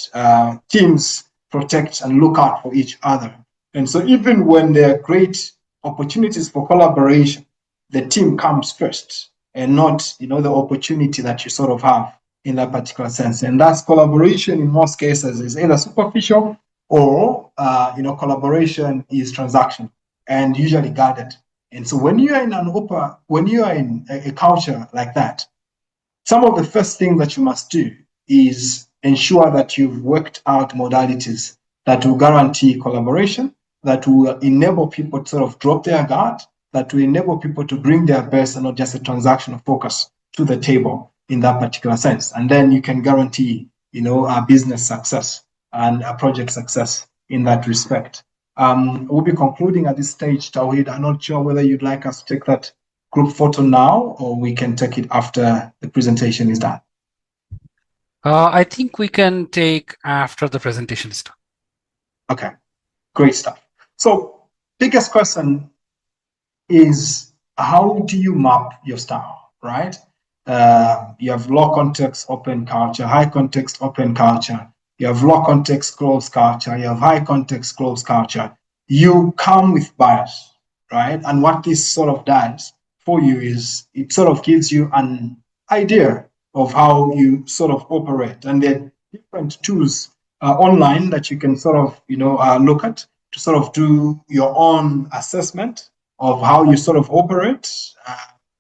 Teams protect and look out for each other. And so even when there are great opportunities for collaboration, the team comes first, and not, the opportunity that you sort of have in that particular sense. And that's collaboration in most cases is either superficial or, collaboration is transactional and usually guarded. And so when you are in a culture like that, some of the first things that you must do is ensure that you've worked out modalities that will guarantee collaboration, that will enable people to sort of drop their guard, that will enable people to bring their best and not just a transactional focus to the table in that particular sense. And then you can guarantee, a business success and a project success in that respect. We'll be concluding at this stage, Tawhid. I'm not sure whether you'd like us to take that group photo now, or we can take it after the presentation is done. I think we can take after the presentation is done. Okay, great stuff. So biggest question is, how do you map your style, right? You have low context, open culture, high context, open culture. You have low context, closed culture. You have high context, closed culture. You come with bias, right? And what this sort of does for you is it sort of gives you an idea of how you sort of operate. And there are different tools online that you can sort of, look at to sort of do your own assessment of how you sort of operate,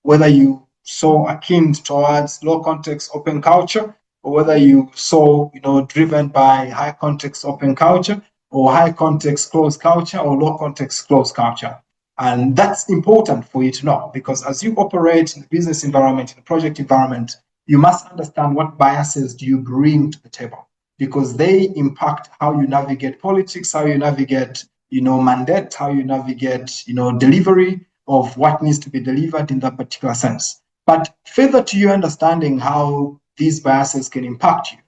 whether you so akin towards low context open culture, or whether you so driven by high context open culture, or high context closed culture, or low context closed culture. And that's important for you to know, because as you operate in the business environment, in the project environment, you must understand what biases do you bring to the table, because they impact how you navigate politics, how you navigate mandate, how you navigate delivery of what needs to be delivered in that particular sense. But further to you understanding how these biases can impact you,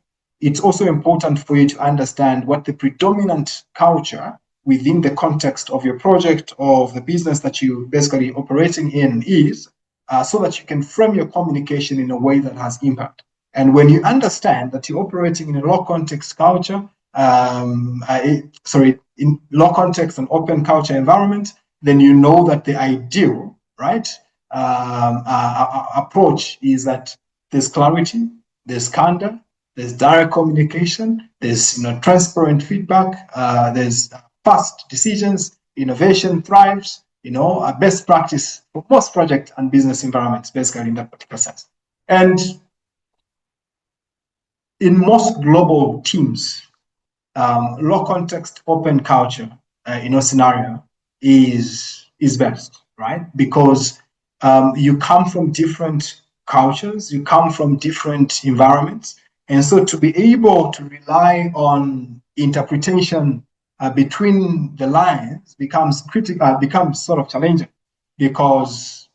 it's also important for you to understand what the predominant culture within the context of your project or of the business that you're basically operating in is, so that you can frame your communication in a way that has impact. And when you understand that you're operating in a low context culture, in low context and open culture environment, then you know that the ideal, right, approach is that there's clarity, there's candor, there's direct communication, there's transparent feedback, there's fast decisions, innovation thrives, a best practice for most project and business environments, basically in that particular sense. And in most global teams, low context open culture scenario is best, right? Because you come from different cultures, you come from different environments, and so to be able to rely on interpretation between the lines becomes critical, becomes sort of challenging, because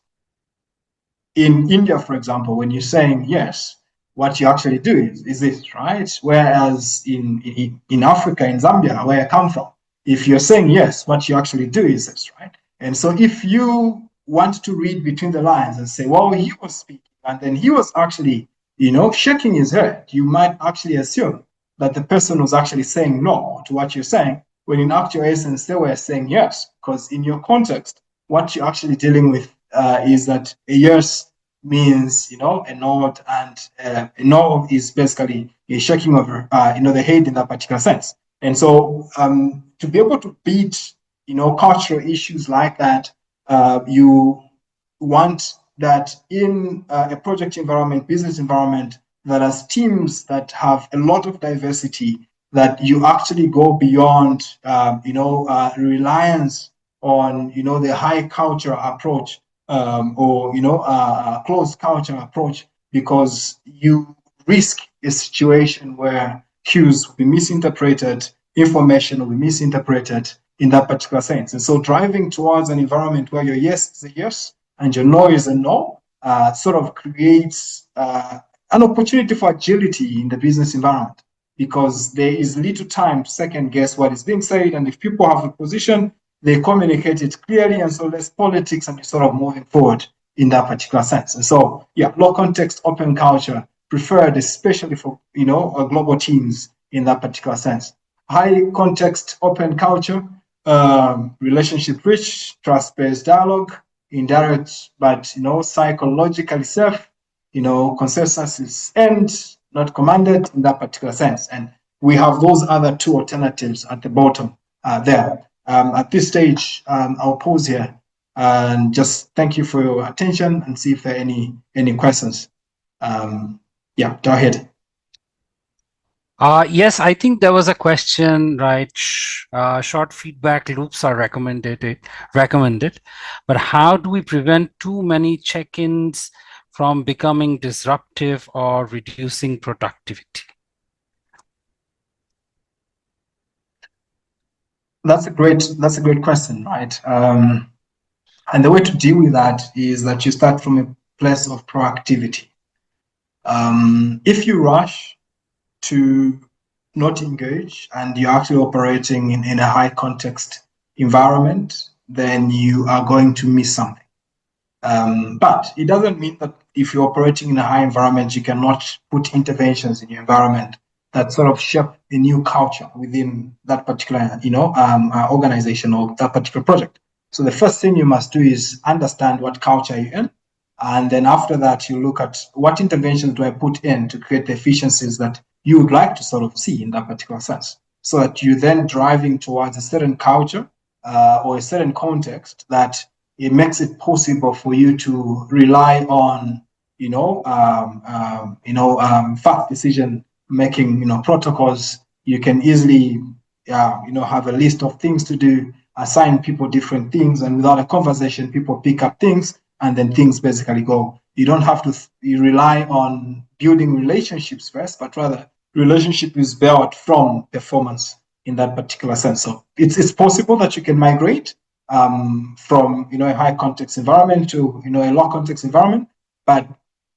in India, for example, when you're saying yes, what you actually do is this, right? Whereas in Africa, in Zambia, where I come from, if you're saying yes, what you actually do is this, right? And so if you want to read between the lines and say, well, he was speaking, and then he was actually, shaking his head, you might actually assume that the person was actually saying no to what you're saying, when in actual essence, they were saying yes, because in your context, what you're actually dealing with is that a yes means a nod, and a no is basically a shaking of the head in that particular sense. And so to be able to beat cultural issues like that, you want that in a project environment, business environment, that as teams that have a lot of diversity, that you actually go beyond reliance on the high culture approach, or closed culture approach, because you risk a situation where cues will be misinterpreted, information will be misinterpreted in that particular sense. And so driving towards an environment where your yes is a yes and your no is a no sort of creates an opportunity for agility in the business environment, because there is little time to second guess what is being said. And if people have a position, they communicate it clearly, and so less politics, and you're sort of moving forward in that particular sense. And so, yeah, low context, open culture, preferred especially for, global teams in that particular sense. High context, open culture, relationship rich, trust-based dialogue, indirect, but, psychologically safe, consensus is earned, not commanded in that particular sense. And we have those other two alternatives at the bottom there. At this stage, I'll pause here and just thank you for your attention and see if there are any questions. Yeah, go ahead. Yes, I think there was a question, right? Short feedback loops are recommended, but how do we prevent too many check-ins from becoming disruptive or reducing productivity? That's a great question, right? And the way to deal with that is that you start from a place of proactivity. If you rush to not engage and you're actually operating in a high context environment, then you are going to miss something. But it doesn't mean that if you're operating in a high environment, you cannot put interventions in your environment that sort of shape a new culture within that particular, organization or that particular project. So the first thing you must do is understand what culture you're in. And then after that, you look at what interventions do I put in to create the efficiencies that you would like to sort of see in that particular sense, so that you're then driving towards a certain culture or a certain context that it makes it possible for you to rely on, fast decision making, protocols. You can easily, have a list of things to do, assign people different things, and without a conversation, people pick up things, and then things basically go. You don't have to you rely on building relationships first, but rather relationship is built from performance in that particular sense. So it's possible that you can migrate from a high context environment to a low context environment, but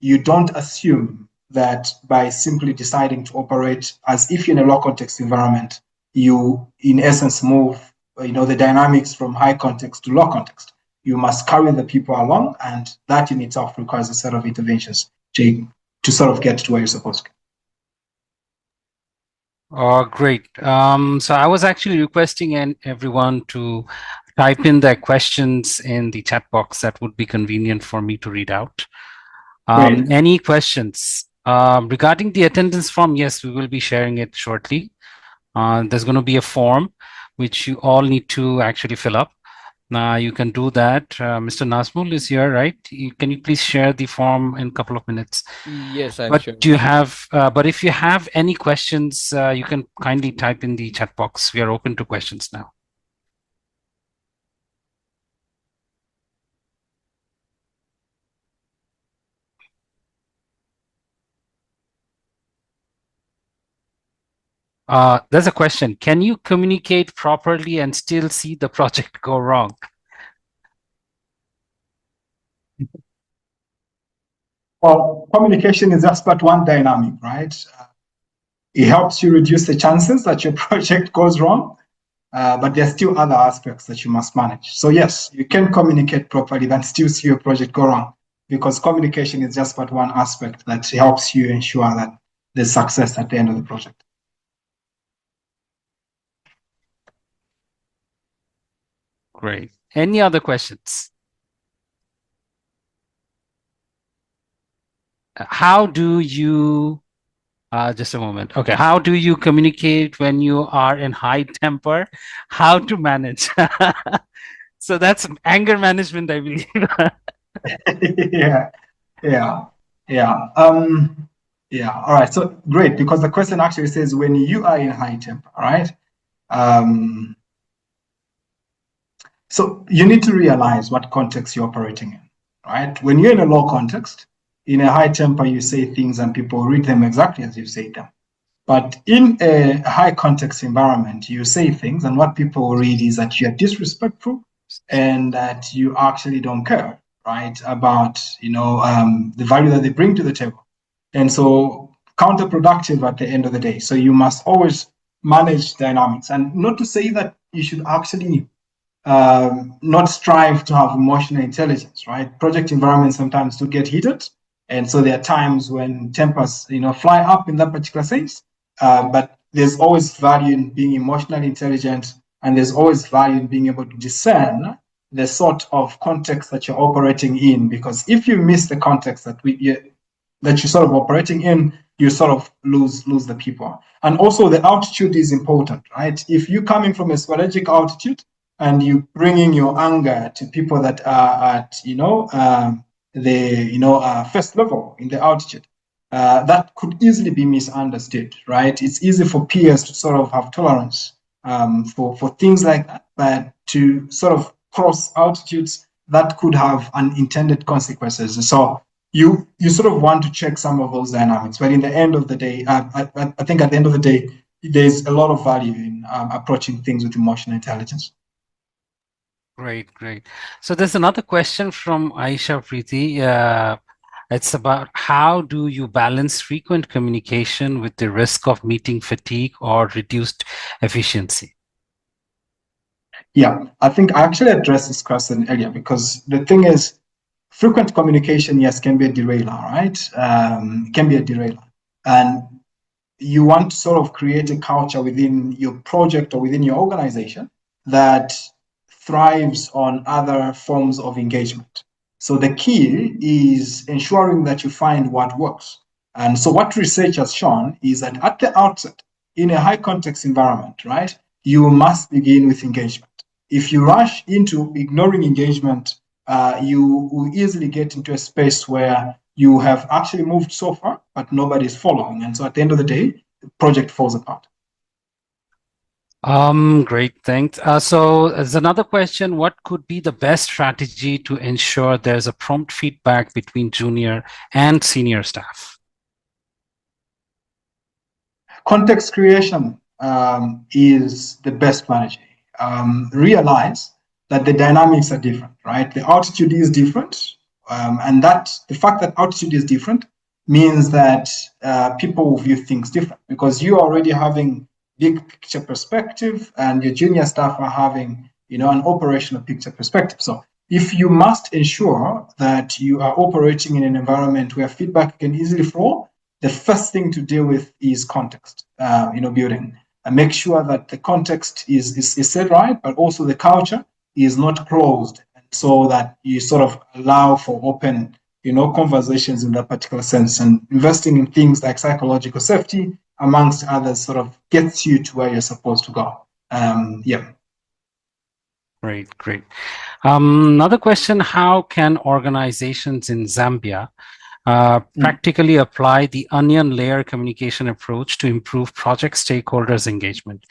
you don't assume that by simply deciding to operate as if you're in a low context environment, you in essence move the dynamics from high context to low context. You must carry the people along, and that in itself requires a set of interventions to sort of get to where you're supposed to. Oh, great. So I was actually requesting everyone to type in their questions in the chat box. That would be convenient for me to read out. Any questions? Regarding the attendance form, yes, we will be sharing it shortly. There's going to be a form which you all need to actually fill up. Now you can do that. Mr. Nazmul is here, right? Can you please share the form in a couple of minutes? Yes, I'm but sure. Do you have? But if you have any questions, you can kindly type in the chat box. We are open to questions now. There's a question. Can you communicate properly and still see the project go wrong? Well, communication is just but one dynamic, right? It helps you reduce the chances that your project goes wrong, but there's still other aspects that you must manage. So yes, you can communicate properly and still see your project go wrong, because communication is just but one aspect that helps you ensure that there's success at the end of the project. Great. Any other questions? How do you, just a moment. Okay. How do you communicate when you are in high temper? How to manage? So that's anger management, I believe. Yeah. All right. So great, because the question actually says when you are in high temper, all right? So you need to realize what context you're operating in, right? When you're in a low context, in a high temper, you say things and people read them exactly as you say them. But in a high context environment, you say things, and what people read is that you're disrespectful and that you actually don't care, right, about the value that they bring to the table. And so counterproductive at the end of the day. So you must always manage dynamics, and not to say that you should actually not strive to have emotional intelligence, right? Project environments sometimes do get heated. And so there are times when tempers, fly up in that particular sense. But there's always value in being emotionally intelligent, and there's always value in being able to discern the sort of context that you're operating in. Because if you miss the context that you're sort of operating in, you sort of lose the people. And also the altitude is important, right? If you're coming from a strategic altitude and you bringing your anger to people that are at the first level in the altitude, that could easily be misunderstood, right? It's easy for peers to sort of have tolerance for things like that, but to sort of cross altitudes, that could have unintended consequences. So you sort of want to check some of those dynamics. But in the end of the day, I think at the end of the day, there's a lot of value in approaching things with emotional intelligence. Great, great. So there's another question from Aisha Preeti. It's about how do you balance frequent communication with the risk of meeting fatigue or reduced efficiency? Yeah, I think I actually addressed this question earlier, because the thing is, frequent communication, yes, can be a derailer, right? Can be a derailer. And you want to sort of create a culture within your project or within your organization that thrives on other forms of engagement. So the key is ensuring that you find what works. And so what research has shown is that at the outset, in a high context environment, right, you must begin with engagement. If you rush into ignoring engagement, you will easily get into a space where you have actually moved so far, but nobody's following. And so at the end of the day, the project falls apart. Great, thanks. So there's another question. What could be the best strategy to ensure there's a prompt feedback between junior and senior staff? Context creation is the best strategy. Realize that the dynamics are different, right? The altitude is different, and that the fact that altitude is different means that people will view things different, because you're already having big picture perspective, and your junior staff are having, an operational picture perspective. So if you must ensure that you are operating in an environment where feedback can easily flow, the first thing to deal with is context, building. And make sure that the context is set right, but also the culture is not closed, so that you sort of allow for open, conversations in that particular sense. And investing in things like psychological safety, amongst others, sort of gets you to where you're supposed to go. Yeah. Great, great. Another question, how can organizations in Zambia practically apply the onion layer communication approach to improve project stakeholders' engagement,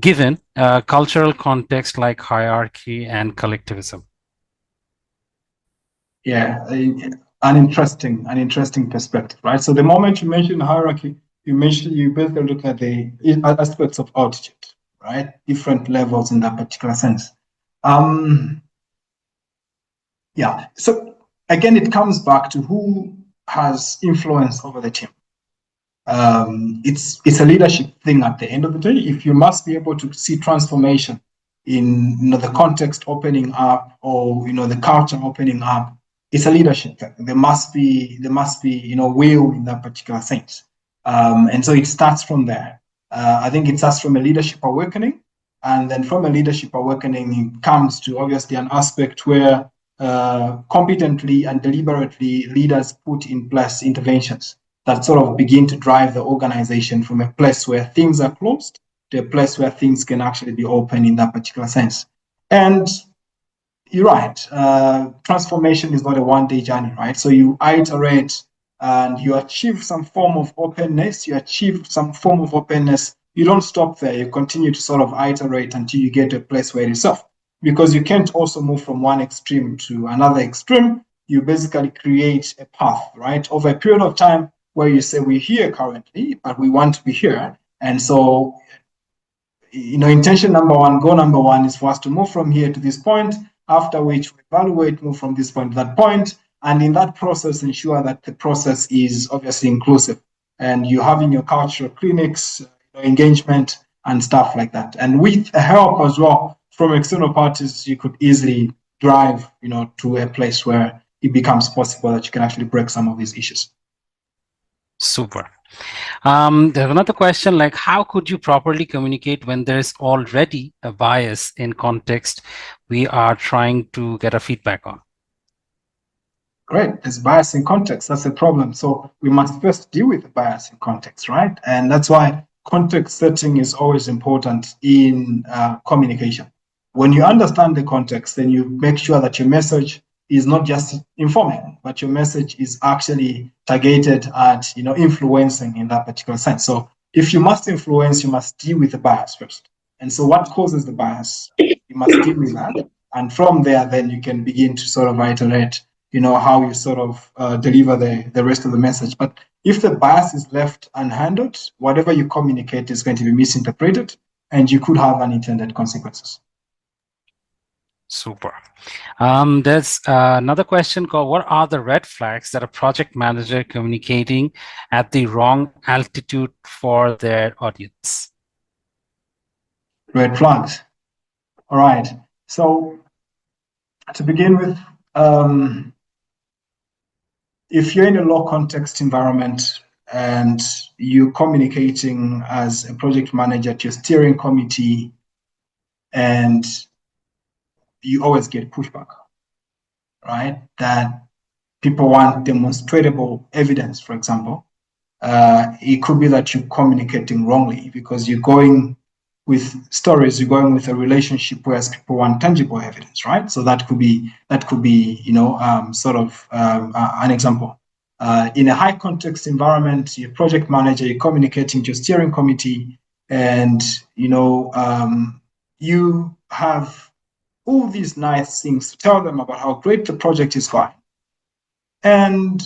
given cultural context like hierarchy and collectivism? Yeah, an interesting perspective, right? So the moment you mention hierarchy, you basically look at the aspects of altitude, right? Different levels in that particular sense. Yeah. So again, it comes back to who has influence over the team. It's a leadership thing at the end of the day. If you must be able to see transformation in the context opening up, or the culture opening up, it's a leadership thing. There must be will in that particular sense, and so it starts from there. I think it starts from a leadership awakening, and then from a leadership awakening, it comes to obviously an aspect where competently and deliberately leaders put in place interventions that sort of begin to drive the organization from a place where things are closed to a place where things can actually be open in that particular sense. And you're right, transformation is not a one-day journey, right? So you iterate and you achieve some form of openness, you don't stop there, you continue to sort of iterate until you get to a place where it is soft. Because you can't also move from one extreme to another extreme you basically create a path, right? Over a period of time where you say we're here currently, but we want to be here. And so, intention number one, goal number one is for us to move from here to this point, after which we evaluate, move from this point to that point, and in that process, ensure that the process is obviously inclusive. And you have in your cultural clinics, engagement and stuff like that. And with help as well from external parties, you could easily drive, to a place where it becomes possible that you can actually break some of these issues. Super. There's another question, like how could you properly communicate when there's already a bias in context we are trying to get a feedback on? Great, there's bias in context, that's a problem. So we must first deal with the bias in context, right? And that's why context setting is always important in communication. When you understand the context, then you make sure that your message is not just informing, but your message is actually targeted at, influencing in that particular sense. So if you must influence, you must deal with the bias first. And so what causes the bias? You must deal with that. And from there, then you can begin to sort of iterate, how you sort of deliver the rest of the message. But if the bias is left unhandled, whatever you communicate is going to be misinterpreted, and you could have unintended consequences. Super. There's another question called, what are the red flags that a project manager communicating at the wrong altitude for their audience? Red flags. All right. So to begin with, if you're in a low context environment and you're communicating as a project manager to your steering committee, and you always get pushback, right? That people want demonstrable evidence, for example. It could be that you're communicating wrongly because you're going with stories, you're going with a relationship, whereas people want tangible evidence, right? So that could be, sort of an example. In a high context environment, your project manager, you're communicating to your steering committee, and you have all these nice things to tell them about how great the project is going. And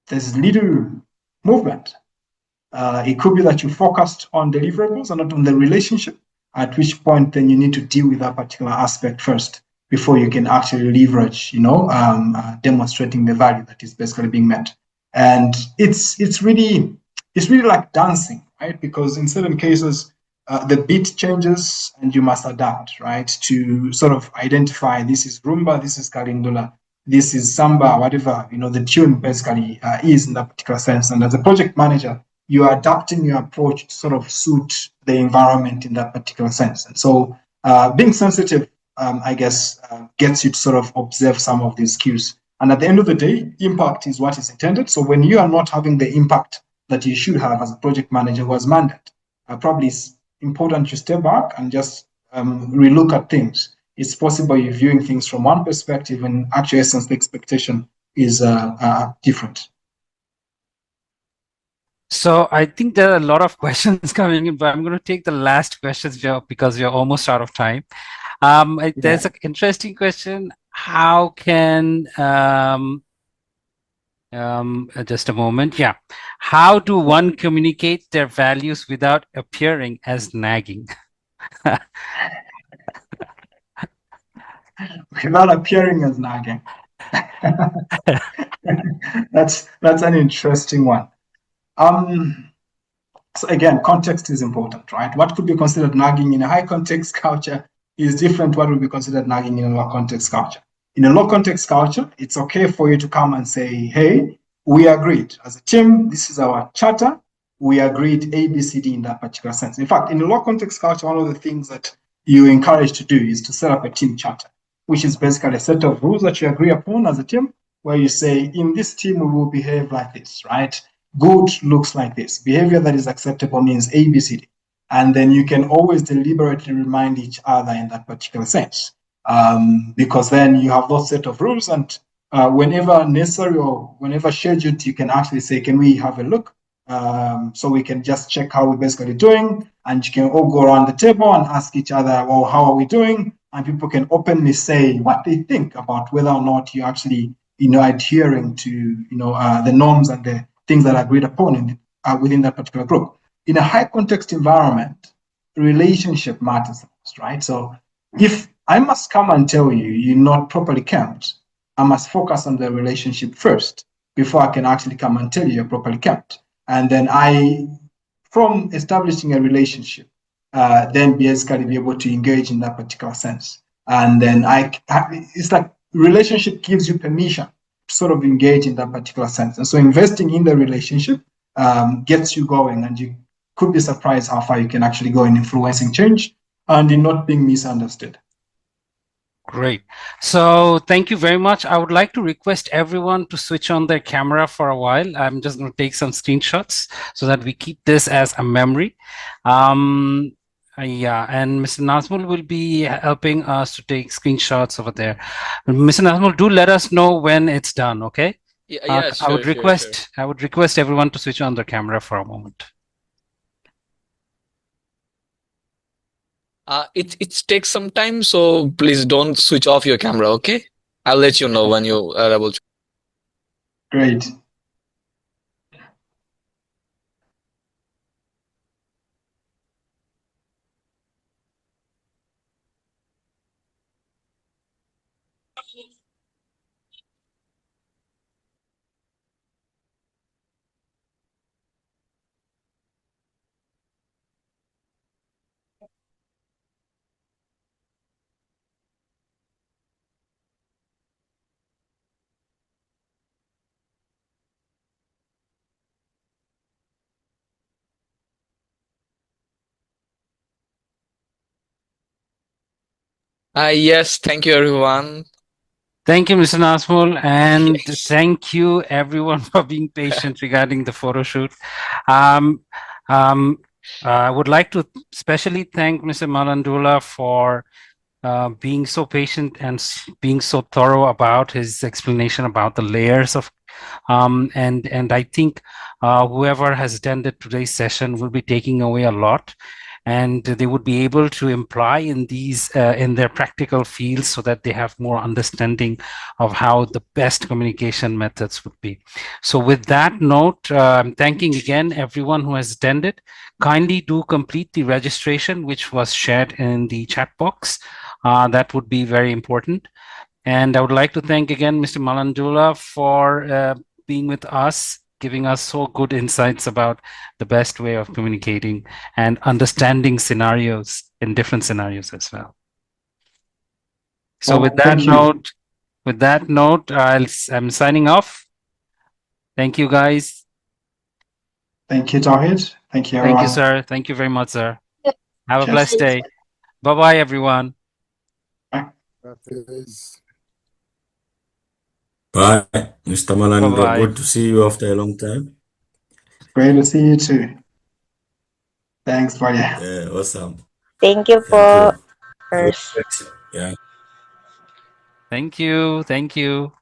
there's little movement. It could be that you focused on deliverables and not on the relationship, at which point then you need to deal with that particular aspect first before you can actually leverage, demonstrating the value that is basically being met. And it's really like dancing, right? Because in certain cases, the beat changes and you must adapt, right? To sort of identify, this is rumba, this is MALANDULA, this is samba, whatever, the tune basically is in that particular sense. And as a project manager, you are adapting your approach to sort of suit the environment in that particular sense. And so being sensitive, I guess, gets you to sort of observe some of these cues. And at the end of the day, impact is what is intended. So when you are not having the impact that you should have as a project manager who has mandated, probably it's important to step back and just relook at things. It's possible you're viewing things from one perspective, and actually, essence, the expectation is different. So I think there are a lot of questions coming in, but I'm going to take the last questions because we're almost out of time. There's an interesting question. How can, just a moment. Yeah. How do one communicate their values without appearing as nagging? Without appearing as nagging. That's an interesting one. So again, context is important, right? What could be considered nagging in a high context culture is different what would be considered nagging in a low context culture. In a low context culture, it's okay for you to come and say, hey, we agreed as a team, this is our charter, we agreed A, B, C, D in that particular sense. In fact, in a low context culture, one of the things that you encourage to do is to set up a team charter, which is basically a set of rules that you agree upon as a team, where you say, in this team, we will behave like this, right? Good looks like this. Behavior that is acceptable means A, B, C, D. And then you can always deliberately remind each other in that particular sense. Because then you have those set of rules, and whenever necessary or whenever scheduled, you can actually say, can we have a look? So we can just check how we're basically doing, and you can all go around the table and ask each other, well, how are we doing? and people can openly say what they think about whether or not you're actually, adhering to, the norms and the things that are agreed upon within that particular group. In a high context environment, relationship matters, right? So if I must come and tell you you're not properly kept, I must focus on the relationship first before I can actually come and tell you you're properly kept. And then from establishing a relationship, then basically be able to engage in that particular sense. And then it's like relationship gives you permission to sort of engage in that particular sense. And so investing in the relationship gets you going, and you could be surprised how far you can actually go in influencing change and in not being misunderstood. Great. So thank you very much. I would like to request everyone to switch on their camera for a while. I'm just going to take some screenshots so that we keep this as a memory. Yeah, and Mr. Nazmul will be helping us to take screenshots over there. Mr. Nazmul, do let us know when it's done, okay? Yeah, I would request everyone to switch on their camera for a moment. It takes some time, so please don't switch off your camera, okay? I'll let you know when you are able to. Great. Yes, thank you, everyone. Thank you, Mr. Nazmul, and thank you everyone for being patient regarding the photo shoot. I would like to especially thank Mr. Malandula for being so patient and being so thorough about his explanation about the layers of and I think whoever has attended today's session will be taking away a lot, and they would be able to imply in these in their practical fields so that they have more understanding of how the best communication methods would be. So with that note, I'm thanking again everyone who has attended. Kindly do complete the registration which was shared in the chat box. That would be very important. And I would like to thank again Mr. Malandula for being with us, giving us so good insights about the best way of communicating and understanding scenarios in different scenarios as well. So with that note, I'm signing off. Thank you, guys. Thank you, Tawhid. Thank you, everyone. Thank you, sir. Thank you very much, sir. Have a blessed day. Bye-bye, everyone. Bye. Bye, Mr. Malandro. Bye-bye. Good to see you after a long time. Great to see you too. Thanks, buddy. Yeah, awesome. Thank you for first. Yeah. Thank you. Thank you.